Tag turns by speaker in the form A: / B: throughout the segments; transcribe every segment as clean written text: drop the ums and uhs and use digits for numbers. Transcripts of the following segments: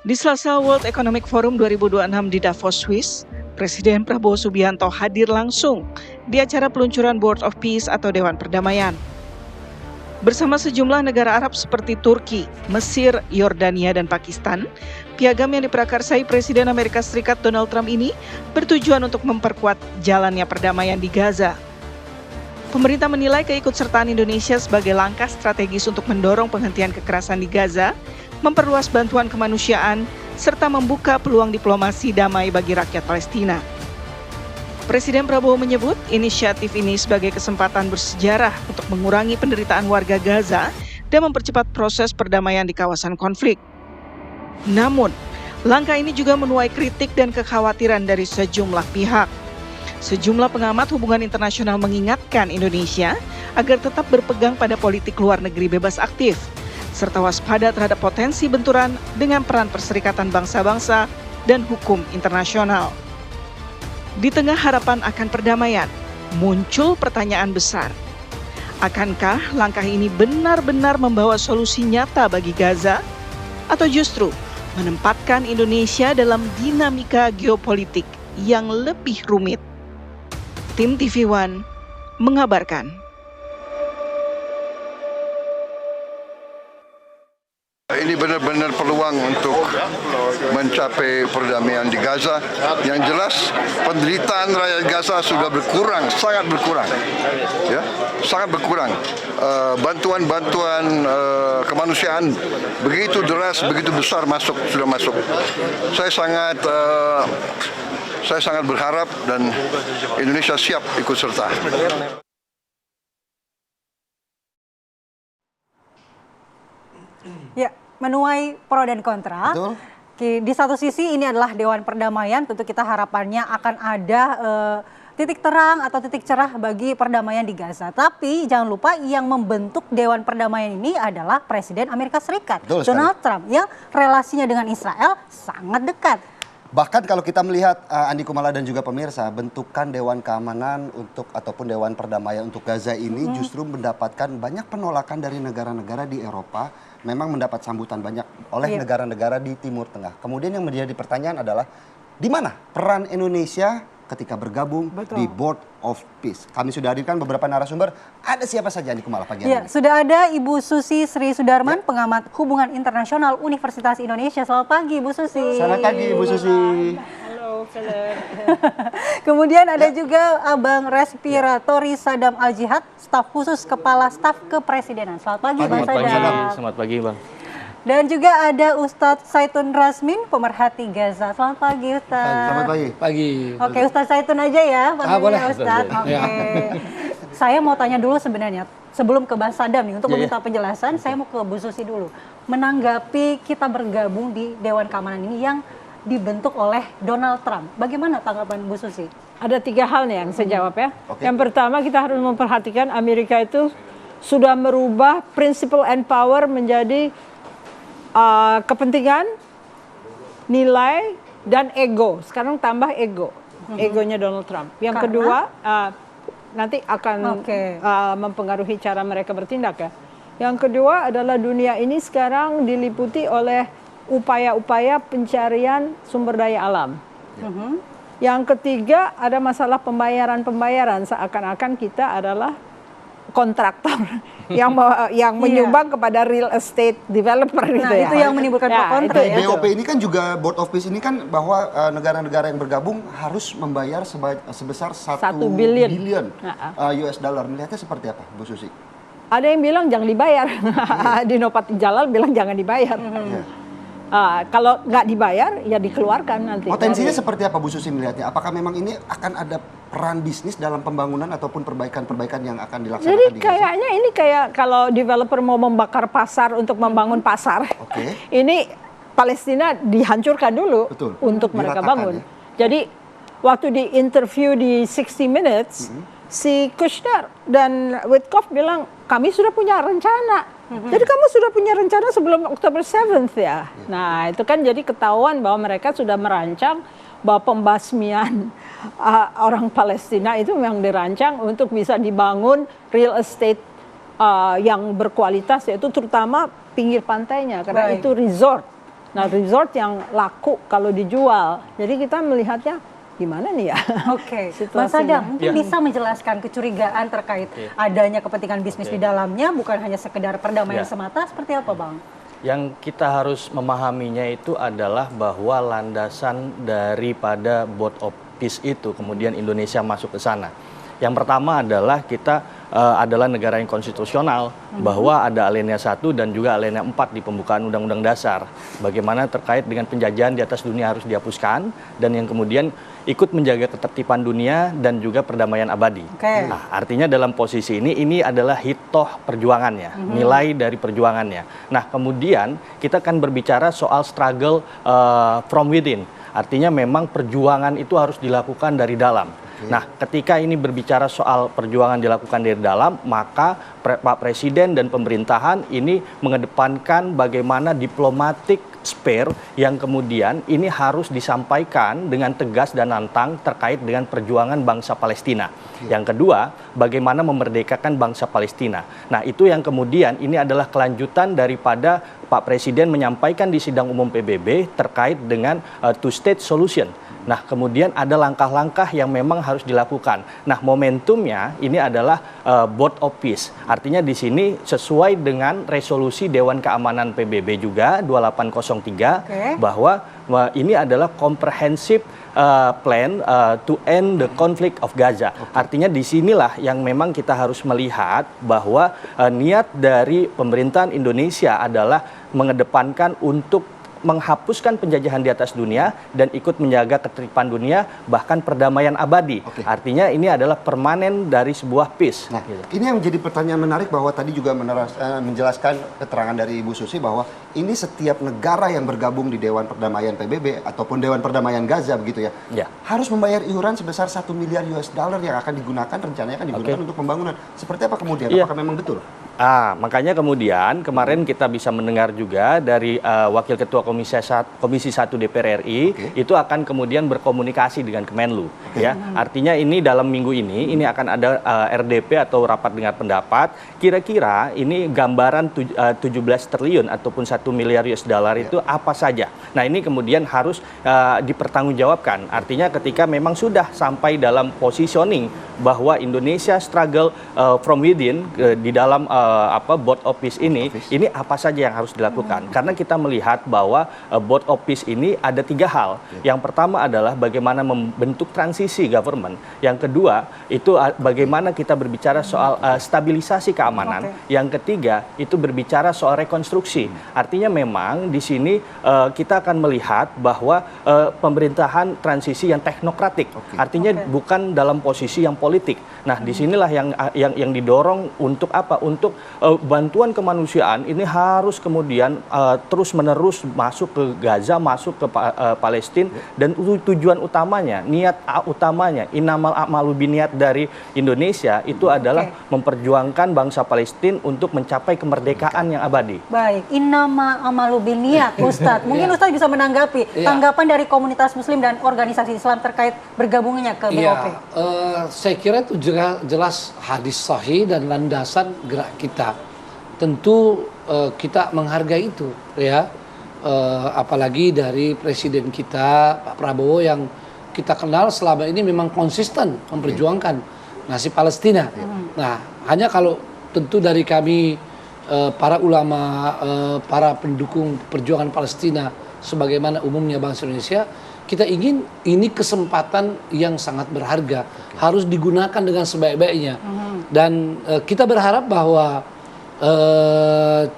A: Di Selasa World Economic Forum 2026 di Davos, Swiss, Presiden Prabowo Subianto hadir langsung di acara peluncuran Board of Peace atau Dewan Perdamaian. Bersama sejumlah negara Arab seperti Turki, Mesir, Yordania, dan Pakistan, piagam yang diprakarsai Presiden Amerika Serikat Donald Trump ini bertujuan untuk memperkuat jalannya perdamaian di Gaza. Pemerintah menilai keikutsertaan Indonesia sebagai langkah strategis untuk mendorong penghentian kekerasan di Gaza, memperluas bantuan kemanusiaan, serta membuka peluang diplomasi damai bagi rakyat Palestina. Presiden Prabowo menyebut inisiatif ini sebagai kesempatan bersejarah untuk mengurangi penderitaan warga Gaza dan mempercepat proses perdamaian di kawasan konflik. Namun, langkah ini juga menuai kritik dan kekhawatiran dari sejumlah pihak. Sejumlah pengamat hubungan internasional mengingatkan Indonesia agar tetap berpegang pada politik luar negeri bebas aktif, serta waspada terhadap potensi benturan dengan peran Perserikatan Bangsa-Bangsa dan hukum internasional. Di tengah harapan akan perdamaian, muncul pertanyaan besar. Akankah langkah ini benar-benar membawa solusi nyata bagi Gaza? Atau justru menempatkan Indonesia dalam dinamika geopolitik yang lebih rumit? Tim TV One mengabarkan.
B: Ini benar-benar peluang untuk mencapai perdamaian di Gaza. Yang jelas penderitaan rakyat Gaza sudah berkurang, sangat berkurang, ya, sangat berkurang. Bantuan-bantuan kemanusiaan begitu deras, begitu besar sudah masuk. Saya sangat berharap dan Indonesia siap ikut serta.
C: Ya, menuai pro dan kontra.
D: Betul.
C: Di satu sisi ini adalah Dewan Perdamaian, tentu kita harapannya akan ada titik terang atau titik cerah bagi perdamaian di Gaza. Tapi jangan lupa yang membentuk Dewan Perdamaian ini adalah Presiden Amerika Serikat, Donald Trump, yang relasinya dengan Israel sangat dekat.
D: Bahkan kalau kita melihat Andi Kumala dan juga pemirsa, bentukan Dewan Keamanan ataupun Dewan Perdamaian untuk Gaza ini justru mendapatkan banyak penolakan dari negara-negara di Eropa, memang mendapat sambutan banyak oleh negara-negara di Timur Tengah. Kemudian yang menjadi pertanyaan adalah di mana peran Indonesia ketika bergabung di Board of Peace. Kami sudah hadirkan beberapa narasumber. Ada siapa saja Andi Kumala pagi hari ini?
C: Sudah ada Ibu Susi Sri Sudarman, pengamat hubungan internasional Universitas Indonesia. Selamat pagi Ibu Susi.
D: Selamat pagi Ibu Susi.
C: Halo, kemudian ada juga Abang Respiratori Sadam Al-Jihad, staf khusus Kepala Staf Kepresidenan. Selamat pagi Bang Sadam.
E: Selamat pagi Bang.
C: Dan juga ada Ustadz Saitun Rasmin, pemerhati Gaza. Selamat pagi Ustadz.
D: Selamat pagi.
E: Pagi.
C: Oke, Ustadz Saitun aja ya,
D: boleh
C: Ustadz. Oke. Saya mau tanya dulu sebenarnya, sebelum ke Bang Sadam nih, untuk meminta penjelasan, saya mau ke Bu Susi dulu. Menanggapi kita bergabung di Dewan Keamanan ini yang dibentuk oleh Donald Trump. Bagaimana tanggapan Bu Susi?
F: Ada 3 hal nih yang saya jawab ya. Yang pertama, kita harus memperhatikan Amerika itu sudah merubah principle and power menjadi kepentingan, nilai, dan ego. Sekarang tambah ego. Egonya Donald Trump. Yang kedua, nanti akan mempengaruhi cara mereka bertindak ya. Yang kedua adalah dunia ini sekarang diliputi oleh upaya-upaya pencarian sumber daya alam. Yang ketiga ada masalah pembayaran. Seakan-akan kita adalah kontraktor yang menyumbang kepada real estate developer gitu ya.
C: Itu yang menimbulkan pro kontra ya.
D: BOP ini kan juga Board of Peace ini kan bahwa negara-negara yang bergabung harus membayar sebesar 1 billion US dollar. Melihatnya seperti apa Bu Susi?
F: Ada yang bilang jangan dibayar. Dino Patijalal bilang jangan dibayar. Kalau nggak dibayar ya dikeluarkan nanti.
D: Potensinya seperti apa Bu Susi melihatnya? Apakah memang ini akan ada peran bisnis dalam pembangunan ataupun perbaikan-perbaikan yang akan dilaksanakan
F: Jadi
D: di Gaza?
F: kayaknya ini kayak kalau developer mau membakar pasar untuk membangun pasar. Ini Palestina dihancurkan dulu untuk mereka bangun. Jadi waktu di interview di 60 Minutes, si Kushner dan Witkoff bilang kami sudah punya rencana. Jadi kamu sudah punya rencana sebelum Oktober 7th ya. Nah itu kan jadi ketahuan bahwa mereka sudah merancang bahwa pembasmian orang Palestina itu memang dirancang untuk bisa dibangun real estate yang berkualitas, yaitu terutama pinggir pantainya karena itu resort. Nah, resort yang laku kalau dijual. Jadi kita melihatnya gimana nih ya?
C: Oke, Mas Sadam mungkin bisa menjelaskan kecurigaan terkait adanya kepentingan bisnis di dalamnya, bukan hanya sekedar perdamaian semata, seperti apa Bang?
E: Yang kita harus memahaminya itu adalah bahwa landasan daripada Board of Peace itu kemudian Indonesia masuk ke sana. Yang pertama adalah kita adalah negara yang konstitusional, bahwa ada alinea 1 dan juga alinea 4 di pembukaan Undang-Undang Dasar. Bagaimana terkait dengan penjajahan di atas dunia harus dihapuskan, dan yang kemudian ikut menjaga ketertiban dunia dan juga perdamaian abadi. Nah, artinya dalam posisi ini adalah hitoh perjuangannya, nilai dari perjuangannya. Nah, kemudian kita akan berbicara soal struggle from within. Artinya memang perjuangan itu harus dilakukan dari dalam. Nah, ketika ini berbicara soal perjuangan dilakukan dari dalam, maka Pak Presiden dan pemerintahan ini mengedepankan bagaimana diplomatic sphere yang kemudian ini harus disampaikan dengan tegas dan lantang terkait dengan perjuangan bangsa Palestina. Yang kedua, bagaimana memerdekakan bangsa Palestina. Nah, itu yang kemudian ini adalah kelanjutan daripada Pak Presiden menyampaikan di sidang umum PBB terkait dengan two-state solution. Nah, kemudian ada langkah-langkah yang memang harus dilakukan. Nah, momentumnya ini adalah Board of Peace. Artinya di sini sesuai dengan resolusi Dewan Keamanan PBB juga 2803 bahwa ini adalah comprehensive plan to end the conflict of Gaza. Artinya di sinilah yang memang kita harus melihat bahwa niat dari pemerintahan Indonesia adalah mengedepankan untuk menghapuskan penjajahan di atas dunia dan ikut menjaga ketertiban dunia, bahkan perdamaian abadi. Artinya ini adalah permanen dari sebuah peace.
D: Nah, ini yang menjadi pertanyaan menarik, bahwa tadi juga menjelaskan keterangan dari Ibu Susi bahwa ini setiap negara yang bergabung di Dewan Perdamaian PBB ataupun Dewan Perdamaian Gaza begitu ya, harus membayar iuran sebesar 1 miliar US dollar yang akan digunakan, rencananya akan digunakan untuk pembangunan. Seperti apa kemudian? Apakah memang betul?
E: Makanya kemudian kemarin kita bisa mendengar juga dari Wakil Ketua Komisi 1 DPR RI itu akan kemudian berkomunikasi dengan Kemenlu. Ya, artinya ini dalam minggu ini akan ada RDP atau rapat dengar pendapat. Kira-kira ini gambaran 17 triliun ataupun 1 miliar US dollar itu apa saja. Nah, ini kemudian harus dipertanggungjawabkan. Artinya ketika memang sudah sampai dalam positioning bahwa Indonesia struggle from within di dalam Board of Peace ini apa saja yang harus dilakukan. Karena kita melihat bahwa Board of Peace ini ada 3 hal. Yang pertama adalah bagaimana membentuk transisi government. Yang kedua itu bagaimana kita berbicara soal stabilisasi keamanan. Yang ketiga itu berbicara soal rekonstruksi. Artinya memang di sini kita akan melihat bahwa pemerintahan transisi yang teknokratik. Artinya bukan dalam posisi yang politik. Nah, disinilah yang didorong untuk apa? Untuk bantuan kemanusiaan ini harus kemudian terus-menerus masuk ke Gaza, masuk ke Palestina, dan tujuan utamanya, niat utamanya, innamal a'malu binniyat dari Indonesia itu adalah memperjuangkan bangsa Palestina untuk mencapai kemerdekaan yang abadi.
C: Baik, innama amalu binniyat, Ustadz. Mungkin Ustadz bisa menanggapi tanggapan dari komunitas Muslim dan organisasi Islam terkait bergabungnya ke BOP.
G: Saya kira itu jelas hadis sahih dan landasan gerak kita. Tentu kita menghargai itu, ya. Apalagi dari presiden kita Pak Prabowo yang kita kenal selama ini memang konsisten memperjuangkan nasib Palestina. Nah, hanya kalau tentu dari kami para ulama, para pendukung perjuangan Palestina sebagaimana umumnya bangsa Indonesia, kita ingin ini kesempatan yang sangat berharga, harus digunakan dengan sebaik-baiknya. Dan kita berharap bahwa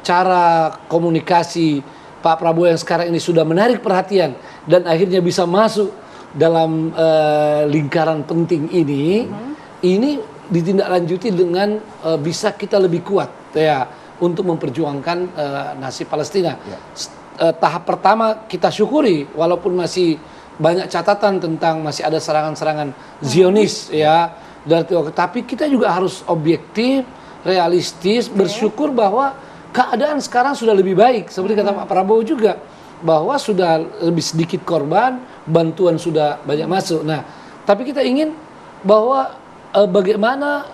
G: cara komunikasi Pak Prabowo yang sekarang ini sudah menarik perhatian dan akhirnya bisa masuk dalam lingkaran penting ini, ini ditindaklanjuti dengan bisa kita lebih kuat ya untuk memperjuangkan nasib Palestina. Tahap pertama kita syukuri walaupun masih banyak catatan tentang masih ada serangan-serangan Zionis ya dari Tiongkok, tapi kita juga harus objektif, realistis, bersyukur bahwa keadaan sekarang sudah lebih baik seperti kata Pak Prabowo juga bahwa sudah lebih sedikit korban, bantuan sudah banyak masuk. Nah, tapi kita ingin bahwa bagaimana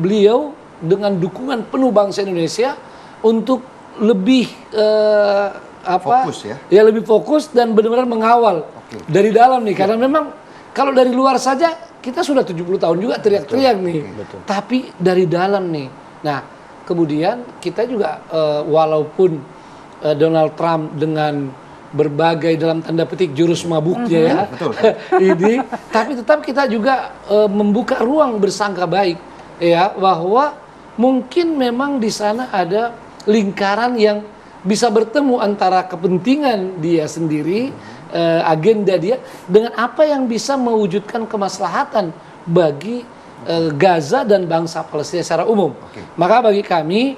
G: beliau dengan dukungan penuh bangsa Indonesia untuk lebih
D: fokus ya?
G: Ya lebih fokus dan benar-benar mengawal dari dalam nih. Karena memang kalau dari luar saja kita sudah 70 tahun juga teriak-teriak nih. Tapi dari dalam nih. Nah, kemudian kita juga walaupun Donald Trump dengan berbagai dalam tanda petik jurus mabuknya ya. Ini, tapi tetap kita juga membuka ruang bersangka baik ya, bahwa mungkin memang di sana ada lingkaran yang bisa bertemu antara kepentingan dia sendiri, agenda dia, dengan apa yang bisa mewujudkan kemaslahatan bagi Gaza dan bangsa Palestina secara umum. Maka bagi kami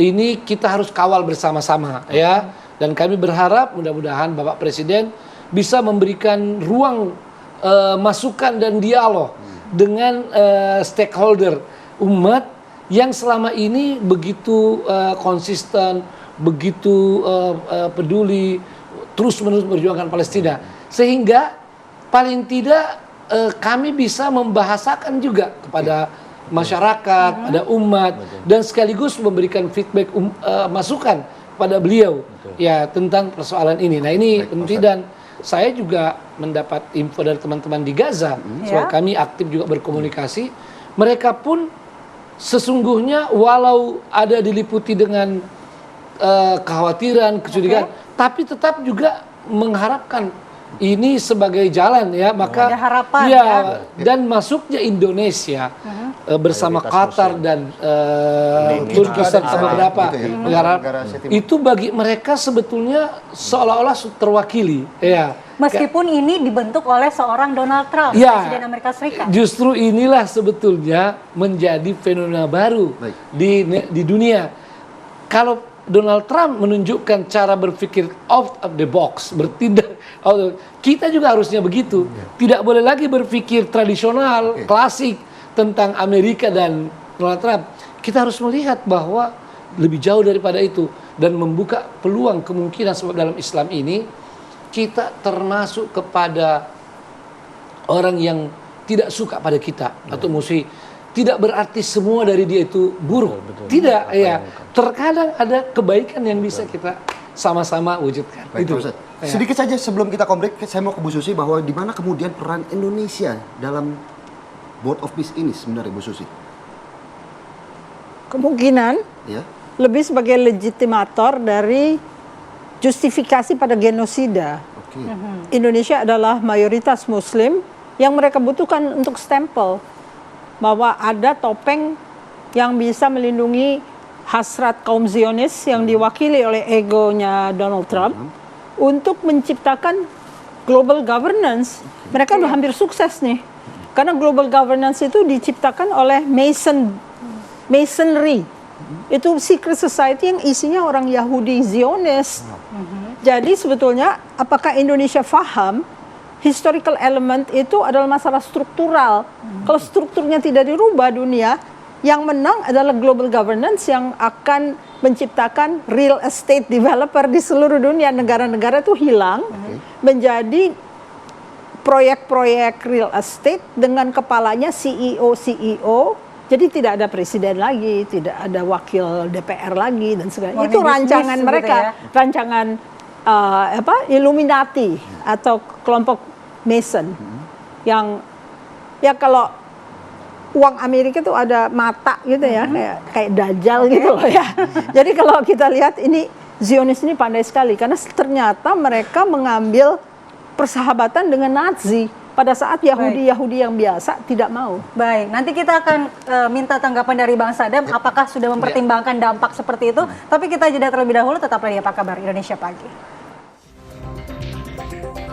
G: ini kita harus kawal bersama-sama ya, dan kami berharap mudah-mudahan Bapak Presiden bisa memberikan ruang masukan dan dialog dengan stakeholder umat yang selama ini begitu konsisten, begitu peduli, terus-menerus memperjuangkan Palestina, sehingga paling tidak kami bisa membahasakan juga kepada masyarakat, pada umat, dan sekaligus memberikan feedback masukan pada beliau ya tentang persoalan ini. Nah ini penting, dan saya juga mendapat info dari teman-teman di Gaza, soal kami aktif juga berkomunikasi. Mereka pun sesungguhnya walau ada diliputi dengan kekhawatiran, kecurigaan, tapi tetap juga mengharapkan ini sebagai jalan ya, maka
C: ada harapan
G: ya, dan masuknya Indonesia bersama Qatar dan Turki serta beberapa negara itu bagi mereka sebetulnya seolah-olah terwakili ya.
C: Meskipun ini dibentuk oleh seorang Donald Trump, Presiden Amerika Serikat.
G: Justru inilah sebetulnya menjadi fenomena baru di dunia. Kalau Donald Trump menunjukkan cara berpikir out of the box, bertindak, kita juga harusnya begitu. Tidak boleh lagi berpikir tradisional, klasik tentang Amerika dan Donald Trump. Kita harus melihat bahwa lebih jauh daripada itu dan membuka peluang kemungkinan, sebab dalam Islam ini kita termasuk kepada orang yang tidak suka pada kita atau musuh. Tidak berarti semua dari dia itu buruk. Tidak, ya. Terkadang ada kebaikan yang bisa kita sama-sama wujudkan.
D: Baik,
G: itu.
D: Sedikit saja sebelum kita break, saya mau ke Bu Susi bahwa di mana kemudian peran Indonesia dalam Board of Peace ini sebenarnya, Bu Susi?
F: Kemungkinan lebih sebagai legitimator dari justifikasi pada genosida. Indonesia adalah mayoritas Muslim yang mereka butuhkan untuk stempel bahwa ada topeng yang bisa melindungi hasrat kaum Zionis yang diwakili oleh egonya Donald Trump untuk menciptakan global governance. Mereka udah hampir sukses nih, karena global governance itu diciptakan oleh Masonry. Itu secret society yang isinya orang Yahudi Zionis. Jadi sebetulnya apakah Indonesia paham historical element itu adalah masalah struktural. Kalau strukturnya tidak dirubah dunia, yang menang adalah global governance yang akan menciptakan real estate developer di seluruh dunia. Negara-negara itu hilang menjadi proyek-proyek real estate dengan kepalanya CEO. Jadi tidak ada presiden lagi, tidak ada wakil DPR lagi dan segala. Itu rancangan mereka, rancangan Illuminati atau kelompok Mason yang ya kalau uang Amerika itu ada mata gitu ya, kayak Dajjal gitu loh ya. Jadi kalau kita lihat ini Zionis ini pandai sekali karena ternyata mereka mengambil persahabatan dengan Nazi pada saat Yahudi yang biasa tidak mau.
C: Baik, nanti kita akan minta tanggapan dari Bang Sadam apakah sudah mempertimbangkan dampak seperti itu. Tapi kita jeda terlebih dahulu, tetaplah di Apa Kabar Indonesia Pagi.